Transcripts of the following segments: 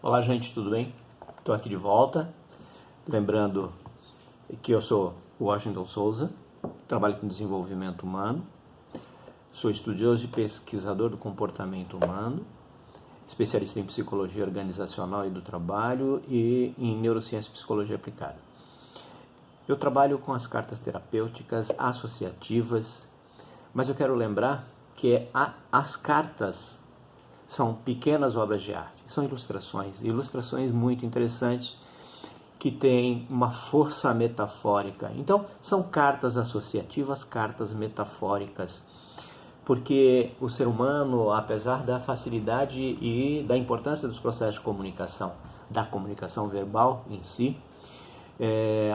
Olá, gente, tudo bem? Estou aqui de volta. Lembrando que eu sou Washington Souza, trabalho com desenvolvimento humano, sou estudioso e pesquisador do comportamento humano, especialista em psicologia organizacional e do trabalho e em neurociência e psicologia aplicada. Eu trabalho com as cartas terapêuticas associativas, mas eu quero lembrar que as cartas são pequenas obras de arte, são ilustrações muito interessantes que têm uma força metafórica. Então, são cartas associativas, cartas metafóricas, porque o ser humano, apesar da facilidade e da importância dos processos de comunicação, da comunicação verbal em si,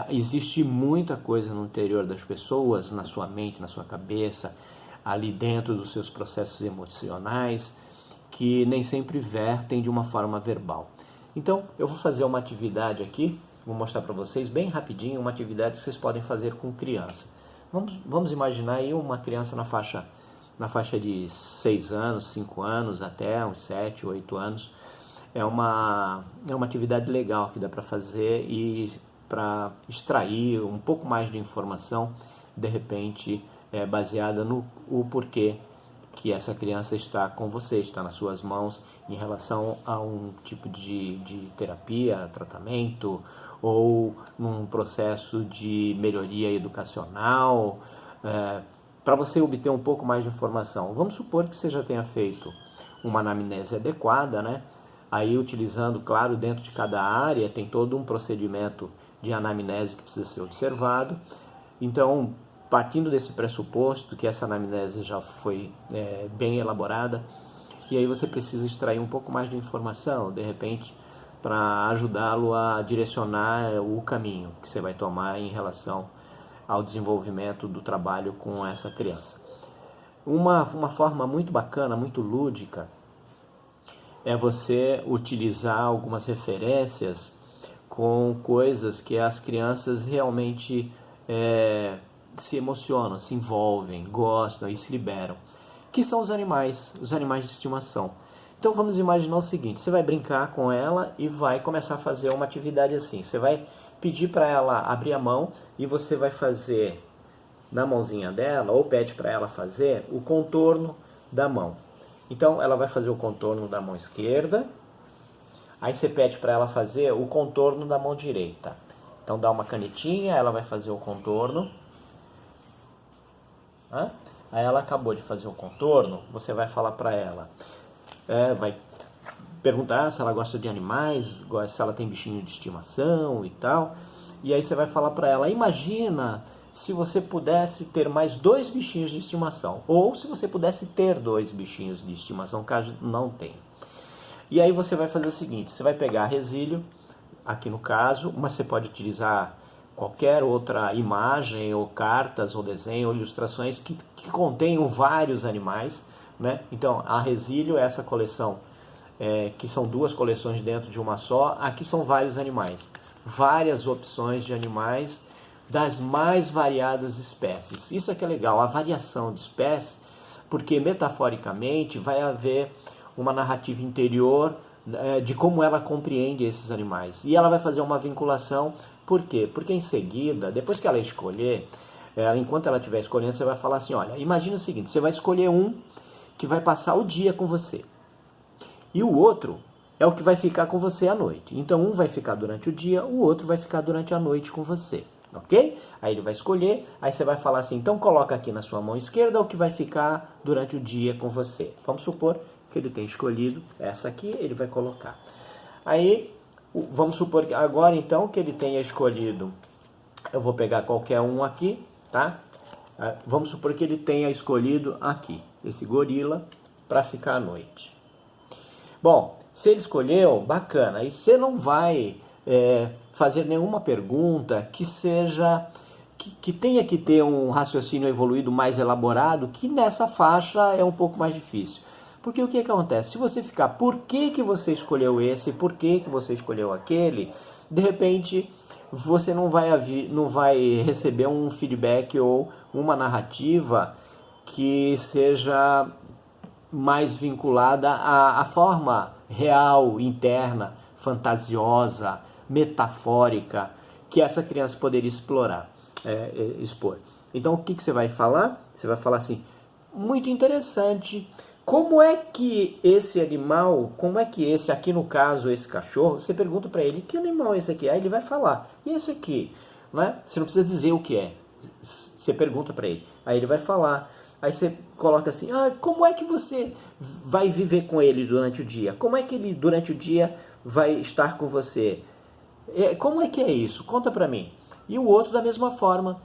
existe muita coisa no interior das pessoas, na sua mente, na sua cabeça, ali dentro dos seus processos emocionais, que nem sempre vertem de uma forma verbal. Então, eu vou fazer uma atividade aqui, vou mostrar para vocês bem rapidinho, uma atividade que vocês podem fazer com criança. Vamos imaginar aí uma criança na faixa de 6 anos, 5 anos, até uns 7, 8 anos. É uma atividade legal que dá para fazer e para extrair um pouco mais de informação, de repente, baseada no porquê que essa criança está com você, está nas suas mãos em relação a um tipo de terapia, tratamento, ou num processo de melhoria educacional, para você obter um pouco mais de informação. Vamos supor que você já tenha feito uma anamnese adequada, né? Aí utilizando, claro, dentro de cada área tem todo um procedimento de anamnese que precisa ser observado. Então, partindo desse pressuposto que essa anamnese já foi bem elaborada, e aí você precisa extrair um pouco mais de informação, de repente, para ajudá-lo a direcionar o caminho que você vai tomar em relação ao desenvolvimento do trabalho com essa criança. Uma forma muito bacana, muito lúdica, é você utilizar algumas referências com coisas que as crianças realmente se emocionam, se envolvem, gostam e se liberam, que são os animais de estimação. Então vamos imaginar o seguinte: você vai brincar com ela e vai começar a fazer uma atividade assim. Você vai pedir para ela abrir a mão e você vai fazer na mãozinha dela, ou pede para ela fazer o contorno da mão. Então ela vai fazer o contorno da mão esquerda, aí você pede para ela fazer o contorno da mão direita. Então dá uma canetinha, ela vai fazer o contorno. Aí ela acabou de fazer o contorno, você vai falar para ela, vai perguntar se ela gosta de animais, se ela tem bichinho de estimação e tal, e aí você vai falar para ela: imagina se você pudesse ter mais 2 bichinhos de estimação, ou se você pudesse ter 2 bichinhos de estimação, caso não tenha. E aí você vai fazer o seguinte: você vai pegar resilho, aqui no caso, mas você pode utilizar qualquer outra imagem, ou cartas, ou desenho, ou ilustrações que contenham vários animais, né? Então, a Resilio é essa coleção, que são 2 coleções dentro de uma só. Aqui são vários animais, várias opções de animais das mais variadas espécies. Isso é que é legal, a variação de espécies, porque metaforicamente vai haver uma narrativa interior de como ela compreende esses animais. E ela vai fazer uma vinculação. Por quê? Porque em seguida, depois que ela escolher, enquanto ela estiver escolhendo, você vai falar assim: olha, imagina o seguinte, você vai escolher um que vai passar o dia com você, e o outro é o que vai ficar com você à noite. Então um vai ficar durante o dia, o outro vai ficar durante a noite com você, ok? Aí ele vai escolher, aí você vai falar assim: então coloca aqui na sua mão esquerda o que vai ficar durante o dia com você. Vamos supor que ele tenha escolhido essa aqui, ele vai colocar. Aí, vamos supor que agora então que ele tenha escolhido, eu vou pegar qualquer um aqui, tá? Vamos supor que ele tenha escolhido aqui, esse gorila, para ficar à noite. Bom, se ele escolheu, bacana, aí você não vai fazer nenhuma pergunta que seja, que tenha que ter um raciocínio evoluído mais elaborado, que nessa faixa é um pouco mais difícil. Porque o que acontece? Se você ficar, por que você escolheu esse, por que você escolheu aquele, de repente você não vai receber um feedback ou uma narrativa que seja mais vinculada à forma real, interna, fantasiosa, metafórica, que essa criança poderia expor. Então, o que você vai falar? Você vai falar assim, muito interessante, como é que esse animal, aqui no caso, esse cachorro, você pergunta para ele, que animal é esse aqui? Aí ele vai falar, e esse aqui? Né? Você não precisa dizer o que é, você pergunta para ele, aí ele vai falar, aí você coloca assim, como é que você vai viver com ele durante o dia? Como é que ele durante o dia vai estar com você? Como é que é isso? Conta para mim. E o outro da mesma forma,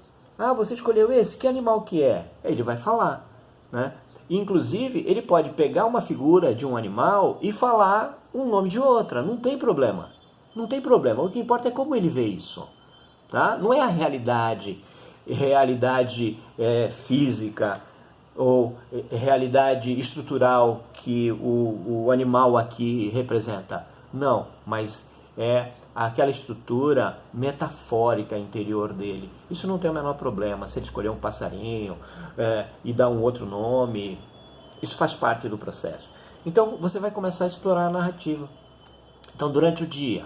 você escolheu esse, que animal que é? Ele vai falar, né? Inclusive, ele pode pegar uma figura de um animal e falar um nome de outra, não tem problema. Não tem problema, o que importa é como ele vê isso. Tá? Não é a realidade física ou realidade estrutural que o animal aqui representa. Não, mas é aquela estrutura metafórica interior dele. Isso não tem o menor problema. Se ele escolher um passarinho e dar um outro nome, isso faz parte do processo. Então, você vai começar a explorar a narrativa. Então, durante o dia,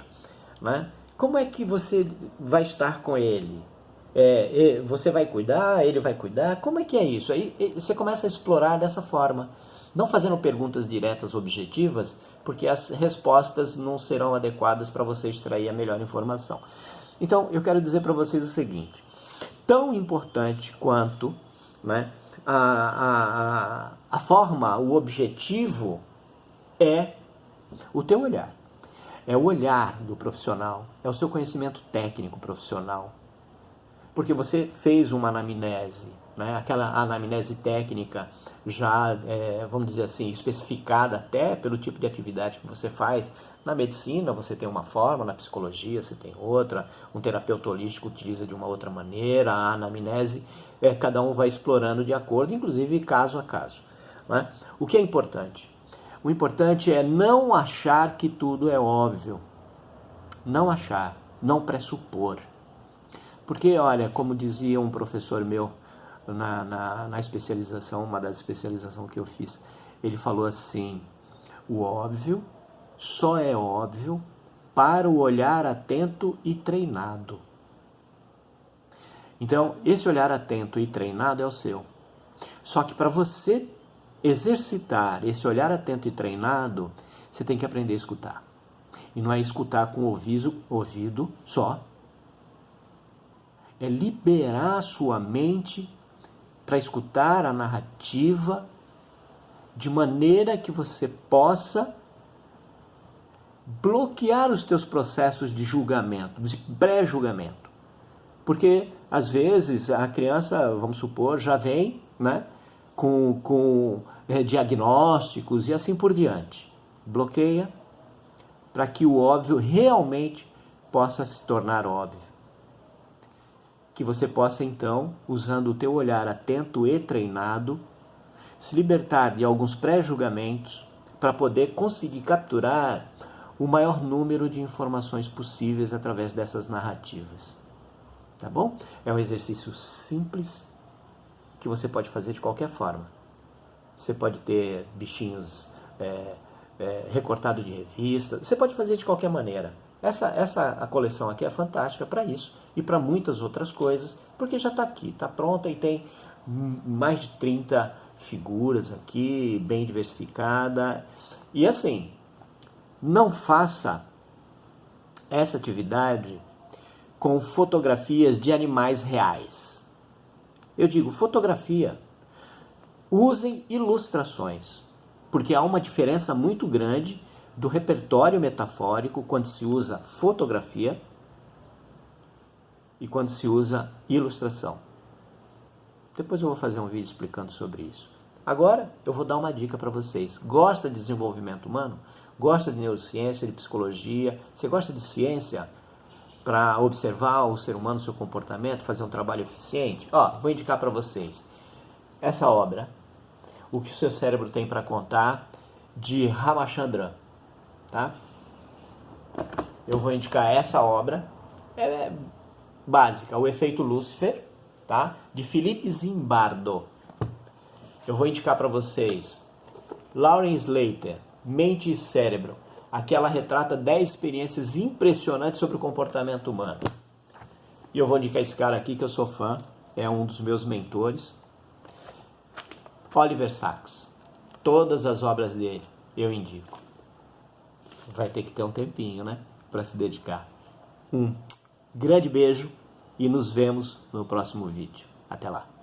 né? Como é que você vai estar com ele? Você vai cuidar? Ele vai cuidar? Como é que é isso? Aí você começa a explorar dessa forma. Não fazendo perguntas diretas, objetivas, porque as respostas não serão adequadas para você extrair a melhor informação. Então, eu quero dizer para vocês o seguinte. Tão importante quanto, né, a forma, o objetivo é o teu olhar. É o olhar do profissional, é o seu conhecimento técnico profissional. Porque você fez uma anamnese, né? Aquela anamnese técnica já, vamos dizer assim, especificada até pelo tipo de atividade que você faz. Na medicina você tem uma forma, na psicologia você tem outra, um terapeuta holístico utiliza de uma outra maneira, a anamnese, cada um vai explorando de acordo, inclusive caso a caso. Né? O que é importante? O importante é não achar que tudo é óbvio. Não achar, não pressupor. Porque, olha, como dizia um professor meu na especialização, uma das especializações que eu fiz, ele falou assim, o óbvio só é óbvio para o olhar atento e treinado. Então, esse olhar atento e treinado é o seu. Só que para você exercitar esse olhar atento e treinado, você tem que aprender a escutar. E não é escutar com o ouvido só. É liberar a sua mente para escutar a narrativa de maneira que você possa bloquear os teus processos de julgamento, de pré-julgamento. Porque, às vezes, a criança, vamos supor, já vem, né, com diagnósticos e assim por diante. Bloqueia para que o óbvio realmente possa se tornar óbvio. Que você possa, então, usando o teu olhar atento e treinado, se libertar de alguns pré-julgamentos para poder conseguir capturar o maior número de informações possíveis através dessas narrativas. Tá bom? É um exercício simples que você pode fazer de qualquer forma. Você pode ter bichinhos recortados de revista, você pode fazer de qualquer maneira. A coleção aqui é fantástica para isso e para muitas outras coisas, porque já está aqui, está pronta e tem mais de 30 figuras aqui, bem diversificada. E assim, não faça essa atividade com fotografias de animais reais. Eu digo fotografia. Usem ilustrações, porque há uma diferença muito grande do repertório metafórico quando se usa fotografia e quando se usa ilustração. Depois eu vou fazer um vídeo explicando sobre isso. Agora eu vou dar uma dica para vocês. Gosta de desenvolvimento humano? Gosta de neurociência, de psicologia? Você gosta de ciência para observar o ser humano, seu comportamento, fazer um trabalho eficiente? Vou indicar para vocês essa obra, O que o seu cérebro tem para contar, de Ramachandran. Tá? Eu vou indicar essa obra, é básica, O Efeito Lúcifer, tá? De Philippe Zimbardo. Eu vou indicar para vocês Lauren Slater, Mente e Cérebro, Aquela retrata 10 experiências impressionantes sobre o comportamento humano. E eu vou indicar esse cara aqui que eu sou fã, é um dos meus mentores, Oliver Sacks. Todas as obras dele eu indico. Vai ter que ter um tempinho, né, para se dedicar. Um grande beijo e nos vemos no próximo vídeo. Até lá.